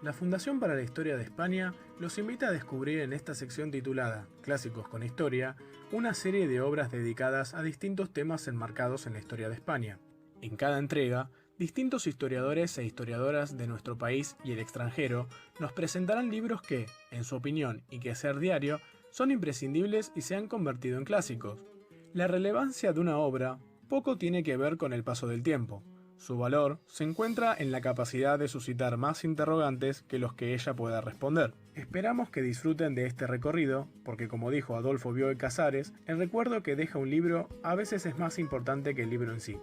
La Fundación para la Historia de España los invita a descubrir en esta sección titulada Clásicos con Historia una serie de obras dedicadas a distintos temas enmarcados en la historia de España. En cada entrega, distintos historiadores e historiadoras de nuestro país y el extranjero nos presentarán libros que, en su opinión y quehacer diario, son imprescindibles y se han convertido en clásicos. La relevancia de una obra poco tiene que ver con el paso del tiempo. Su valor se encuentra en la capacidad de suscitar más interrogantes que los que ella pueda responder. Esperamos que disfruten de este recorrido, porque como dijo Adolfo Bioy Casares, el recuerdo que deja un libro a veces es más importante que el libro en sí.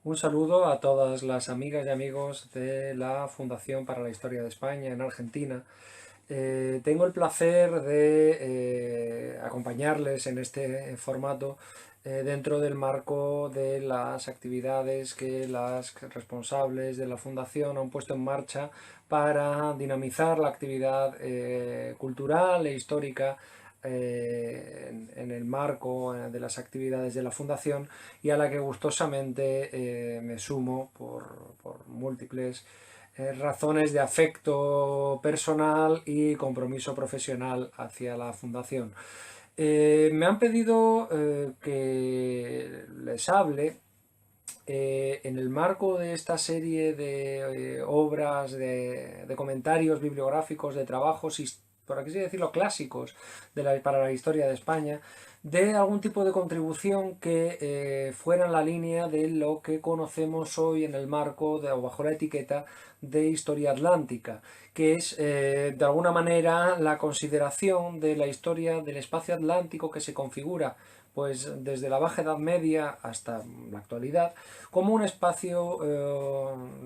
Un saludo a todas las amigas y amigos de la Fundación para la Historia de España en Argentina. Tengo el placer de acompañarles en este formato dentro del marco de las actividades que las responsables de la Fundación han puesto en marcha para dinamizar la actividad cultural e histórica en el marco de las actividades de la Fundación, y a la que gustosamente me sumo por múltiples razones de afecto personal y compromiso profesional hacia la Fundación. Me han pedido que les hable en el marco de esta serie de obras, de comentarios bibliográficos, de trabajos, por así decirlo, clásicos para la historia de España, de algún tipo de contribución que fuera en la línea de lo que conocemos hoy en el marco o bajo la etiqueta de historia atlántica, que es de alguna manera la consideración de la historia del espacio atlántico que se configura pues desde la Baja Edad Media hasta la actualidad como un espacio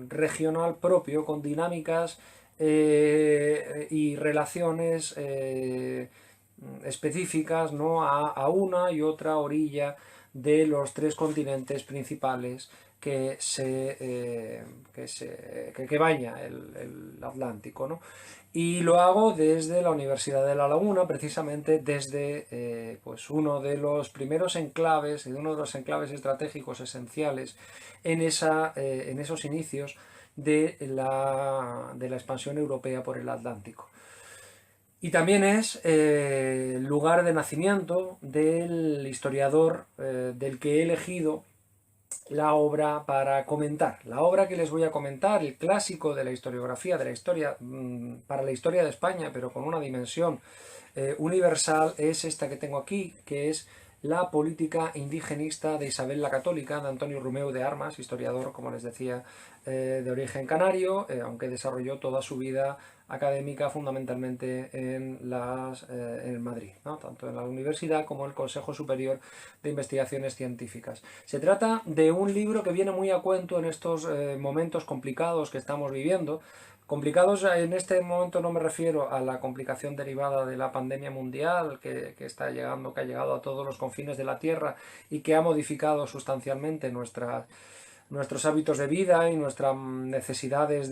regional propio con dinámicas y relaciones específicas, ¿no?, a una y otra orilla de los tres continentes principales que baña el Atlántico, ¿no? Y lo hago desde la Universidad de La Laguna, precisamente desde pues uno de los primeros enclaves, uno de los enclaves estratégicos esenciales en esos inicios de la expansión europea por el Atlántico. Y también es el lugar de nacimiento del historiador del que he elegido la obra para comentar. La obra que les voy a comentar, el clásico de la historiografía, de la historia, para la historia de España, pero con una dimensión universal, es esta que tengo aquí, que es La política indigenista de Isabel la Católica, de Antonio Rumeu de Armas, historiador, como les decía, de origen canario, aunque desarrolló toda su vida académica fundamentalmente en Madrid, ¿no?, tanto en la universidad como en el Consejo Superior de Investigaciones Científicas. Se trata de un libro que viene muy a cuento en estos momentos complicados que estamos viviendo. Complicados en este momento no me refiero a la complicación derivada de la pandemia mundial que está llegando, que ha llegado a todos los confines de la Tierra y que ha modificado sustancialmente nuestros hábitos de vida y nuestras necesidades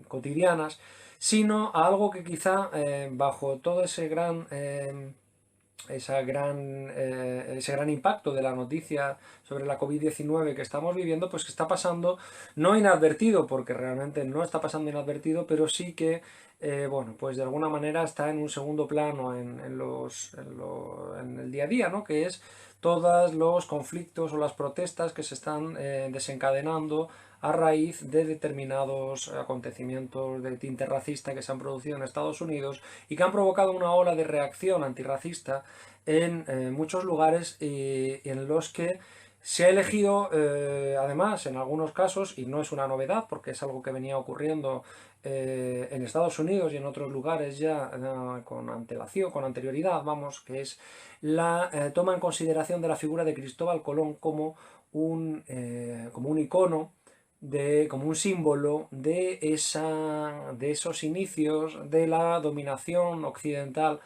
cotidianas, sino a algo que quizá bajo todo ese gran impacto de la noticia sobre la COVID-19 que estamos viviendo, pues que está pasando no inadvertido, porque realmente no está pasando inadvertido, pero sí que bueno, pues de alguna manera está en un segundo plano en el día a día, ¿no?, que es todos los conflictos o las protestas que se están desencadenando a raíz de determinados acontecimientos de tinte racista que se han producido en Estados Unidos y que han provocado una ola de reacción antirracista en muchos lugares en los que se ha elegido, además, en algunos casos, y no es una novedad porque es algo que venía ocurriendo en Estados Unidos y en otros lugares ya con antelación, con anterioridad, vamos, que es la toma en consideración de la figura de Cristóbal Colón como un icono, como un símbolo de esos inicios de la dominación occidental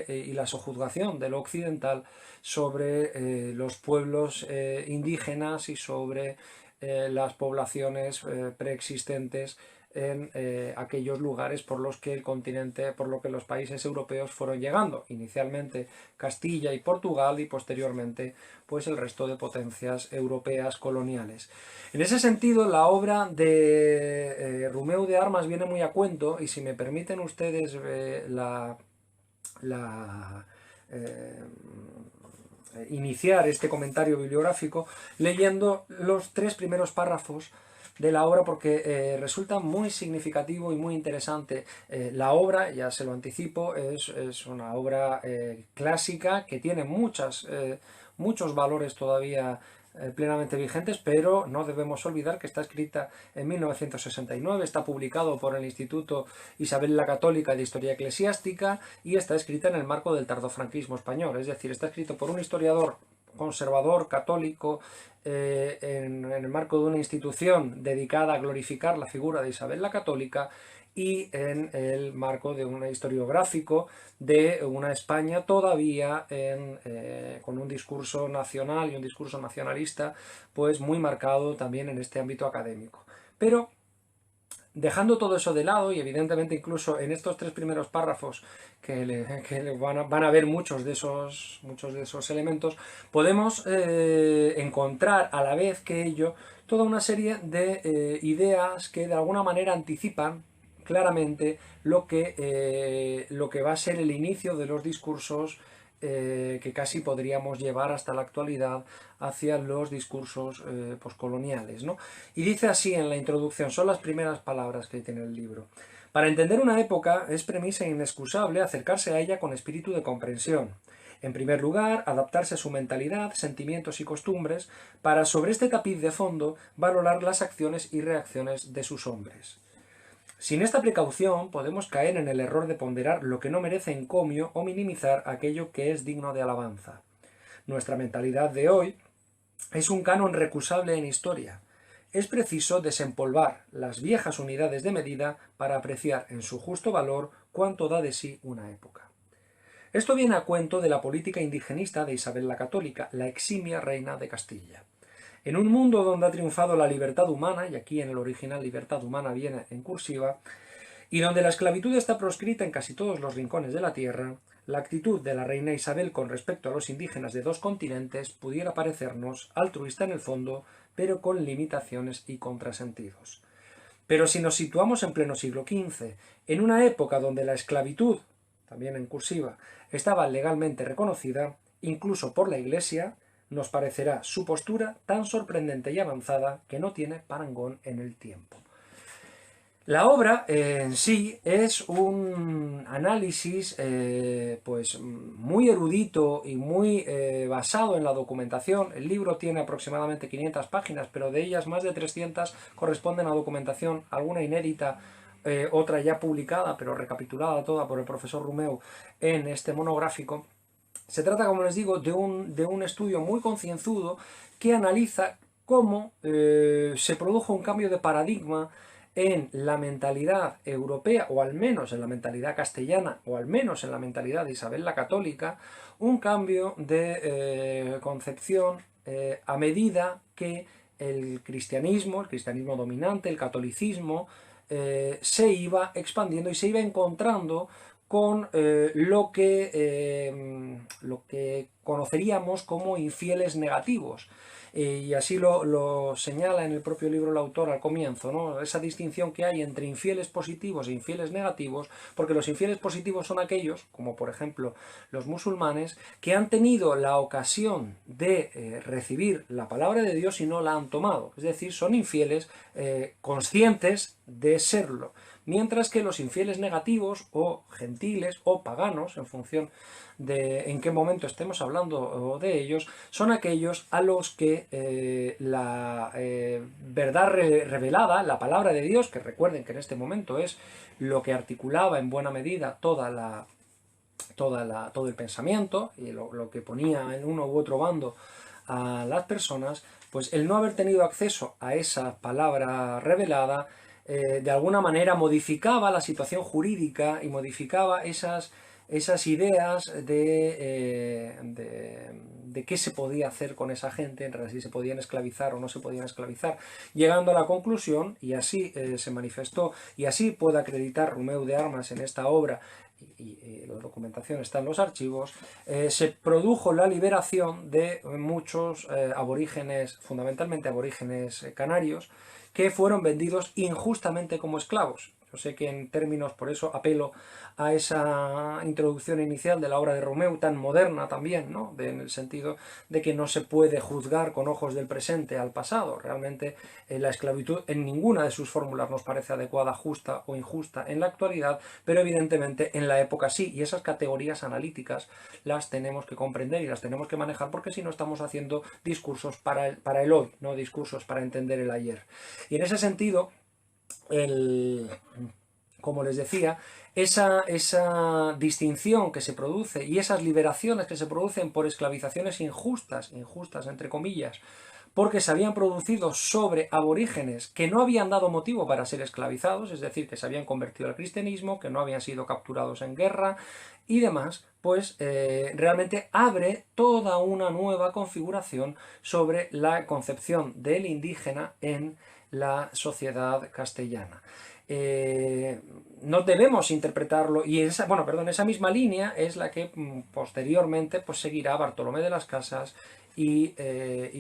y la sojuzgación de lo occidental sobre los pueblos indígenas y sobre las poblaciones preexistentes en aquellos lugares por los que los países europeos fueron llegando, inicialmente Castilla y Portugal y posteriormente pues el resto de potencias europeas coloniales. En ese sentido, la obra de Romeu de Armas viene muy a cuento, y si me permiten ustedes iniciar este comentario bibliográfico leyendo los 3 primeros párrafos de la obra, porque resulta muy significativo y muy interesante. La obra, ya se lo anticipo, es una obra clásica que tiene muchos valores todavía plenamente vigentes, pero no debemos olvidar que está escrita en 1969, está publicado por el Instituto Isabel la Católica de Historia Eclesiástica y está escrita en el marco del tardofranquismo español, es decir, está escrito por un historiador conservador, católico, en el marco de una institución dedicada a glorificar la figura de Isabel la Católica, y en el marco de un historiográfico de una España todavía con un discurso nacional y un discurso nacionalista pues muy marcado también en este ámbito académico. Pero dejando todo eso de lado, y evidentemente incluso en estos 3 primeros párrafos van a ver muchos de esos elementos, podemos encontrar a la vez que ello toda una serie de ideas que de alguna manera anticipan claramente lo que va a ser el inicio de los discursos que casi podríamos llevar hasta la actualidad hacia los discursos poscoloniales, ¿no? Y dice así en la introducción, son las primeras palabras que tiene el libro: para entender una época es premisa inexcusable acercarse a ella con espíritu de comprensión. En primer lugar, adaptarse a su mentalidad, sentimientos y costumbres, para sobre este tapiz de fondo valorar las acciones y reacciones de sus hombres. Sin esta precaución podemos caer en el error de ponderar lo que no merece encomio o minimizar aquello que es digno de alabanza. Nuestra mentalidad de hoy es un canon recusable en historia. Es preciso desempolvar las viejas unidades de medida para apreciar en su justo valor cuánto da de sí una época. Esto viene a cuento de la política indigenista de Isabel la Católica, la eximia reina de Castilla. En un mundo donde ha triunfado la libertad humana, y aquí en el original libertad humana viene en cursiva, y donde la esclavitud está proscrita en casi todos los rincones de la tierra, la actitud de la reina Isabel con respecto a los indígenas de 2 continentes pudiera parecernos altruista en el fondo, pero con limitaciones y contrasentidos. Pero si nos situamos en pleno siglo XV, en una época donde la esclavitud, también en cursiva, estaba legalmente reconocida, incluso por la Iglesia, nos parecerá su postura tan sorprendente y avanzada que no tiene parangón en el tiempo. La obra en sí es un análisis pues muy erudito y muy basado en la documentación. El libro tiene aproximadamente 500 páginas, pero de ellas más de 300 corresponden a documentación, alguna inédita, otra ya publicada, pero recapitulada toda por el profesor Romeu en este monográfico. Se trata, como les digo, de un estudio muy concienzudo que analiza cómo se produjo un cambio de paradigma en la mentalidad europea, o al menos en la mentalidad castellana, o al menos en la mentalidad de Isabel la Católica, un cambio de concepción a medida que el cristianismo dominante, el catolicismo, se iba expandiendo y se iba encontrando con lo que conoceríamos como infieles negativos. Y así lo señala en el propio libro el autor al comienzo, ¿no? Esa distinción que hay entre infieles positivos e infieles negativos, porque los infieles positivos son aquellos, como por ejemplo los musulmanes, que han tenido la ocasión de recibir la palabra de Dios y no la han tomado. Es decir, son infieles conscientes de serlo. Mientras que los infieles negativos o gentiles o paganos, en función de en qué momento estemos hablando de ellos, son aquellos a los que la verdad revelada, la palabra de Dios, que recuerden que en este momento es lo que articulaba en buena medida todo el pensamiento y lo que ponía en uno u otro bando a las personas, pues el no haber tenido acceso a esa palabra revelada de alguna manera modificaba la situación jurídica y modificaba esas esas ideas de qué se podía hacer con esa gente, en realidad si se podían esclavizar o no se podían esclavizar, llegando a la conclusión, y así se manifestó, y así puede acreditar Romeu de Armas en esta obra, y la documentación está en los archivos, se produjo la liberación de muchos aborígenes, fundamentalmente aborígenes canarios, que fueron vendidos injustamente como esclavos. Yo sé que en términos, por eso apelo a esa introducción inicial de la obra de Romeu, tan moderna también, ¿no? En el sentido de que no se puede juzgar con ojos del presente al pasado. Realmente la esclavitud en ninguna de sus fórmulas nos parece adecuada, justa o injusta en la actualidad, pero evidentemente en la época sí, y esas categorías analíticas las tenemos que comprender y las tenemos que manejar, porque si no estamos haciendo discursos para el hoy, no discursos para entender el ayer. Y en ese sentido, como les decía, esa distinción que se produce y esas liberaciones que se producen por esclavizaciones injustas entre comillas, porque se habían producido sobre aborígenes que no habían dado motivo para ser esclavizados, es decir, que se habían convertido al cristianismo, que no habían sido capturados en guerra y demás, pues realmente abre toda una nueva configuración sobre la concepción del indígena en la sociedad castellana. No debemos interpretarlo, y esa misma línea es la que posteriormente pues seguirá Bartolomé de las Casas y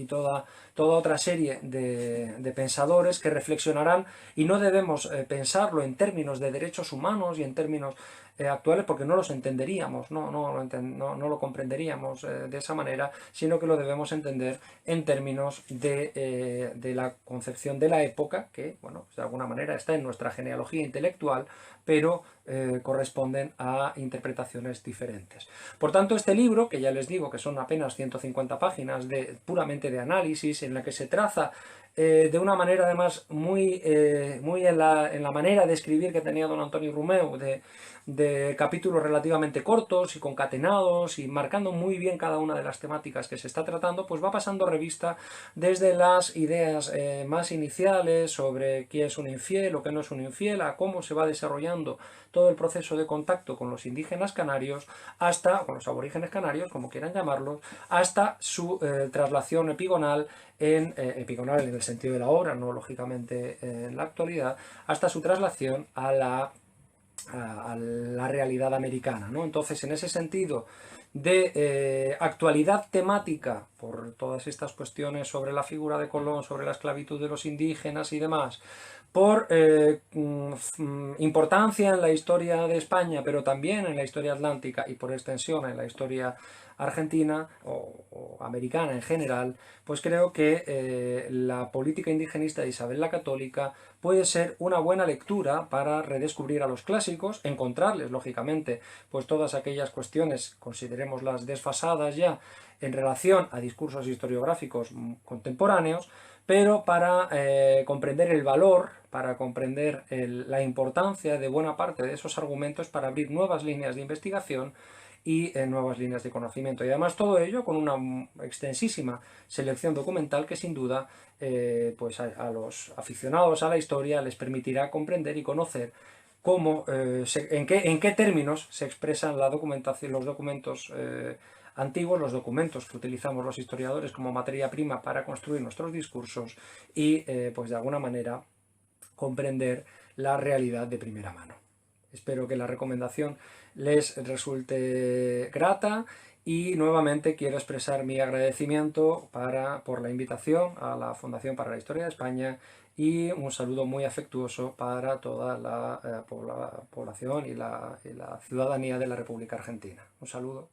toda otra serie de pensadores que reflexionarán, y no debemos pensarlo en términos de derechos humanos y en términos actuales, porque no los entenderíamos, no lo comprenderíamos de esa manera, sino que lo debemos entender en términos de la concepción de la época, que bueno, de alguna manera está en nuestra genealogía intelectual, pero corresponden a interpretaciones diferentes. Por tanto, este libro, que ya les digo que son apenas 150 páginas puramente de análisis, en la que se traza de una manera además muy en la manera de escribir que tenía don Antonio Romeu, de capítulos relativamente cortos y concatenados y marcando muy bien cada una de las temáticas que se está tratando, pues va pasando revista desde las ideas más iniciales sobre qué es un infiel o qué no es un infiel, a cómo se va desarrollando todo el proceso de contacto con los indígenas canarios, con los aborígenes canarios, como quieran llamarlos, hasta su traslación epigonal epigonal en el sentido de la obra, no lógicamente en la actualidad, hasta su traslación a la realidad americana, ¿no? Entonces, en ese sentido de actualidad temática, por todas estas cuestiones sobre la figura de Colón, sobre la esclavitud de los indígenas y demás, por importancia en la historia de España, pero también en la historia atlántica y por extensión en la historia argentina o americana en general, pues creo que la política indigenista de Isabel la Católica puede ser una buena lectura para redescubrir a los clásicos, encontrarles, lógicamente, pues todas aquellas cuestiones, considerémoslas desfasadas ya, en relación a discursos historiográficos contemporáneos, pero para comprender el valor, para comprender la importancia de buena parte de esos argumentos para abrir nuevas líneas de investigación y nuevas líneas de conocimiento. Y además todo ello con una extensísima selección documental que sin duda pues a los aficionados a la historia les permitirá comprender y conocer cómo, en qué términos se expresan la documentación, los documentos antiguos, los documentos que utilizamos los historiadores como materia prima para construir nuestros discursos y pues de alguna manera comprender la realidad de primera mano. Espero que la recomendación les resulte grata y nuevamente quiero expresar mi agradecimiento por la invitación a la Fundación para la Historia de España y un saludo muy afectuoso para toda la población y la ciudadanía de la República Argentina. Un saludo.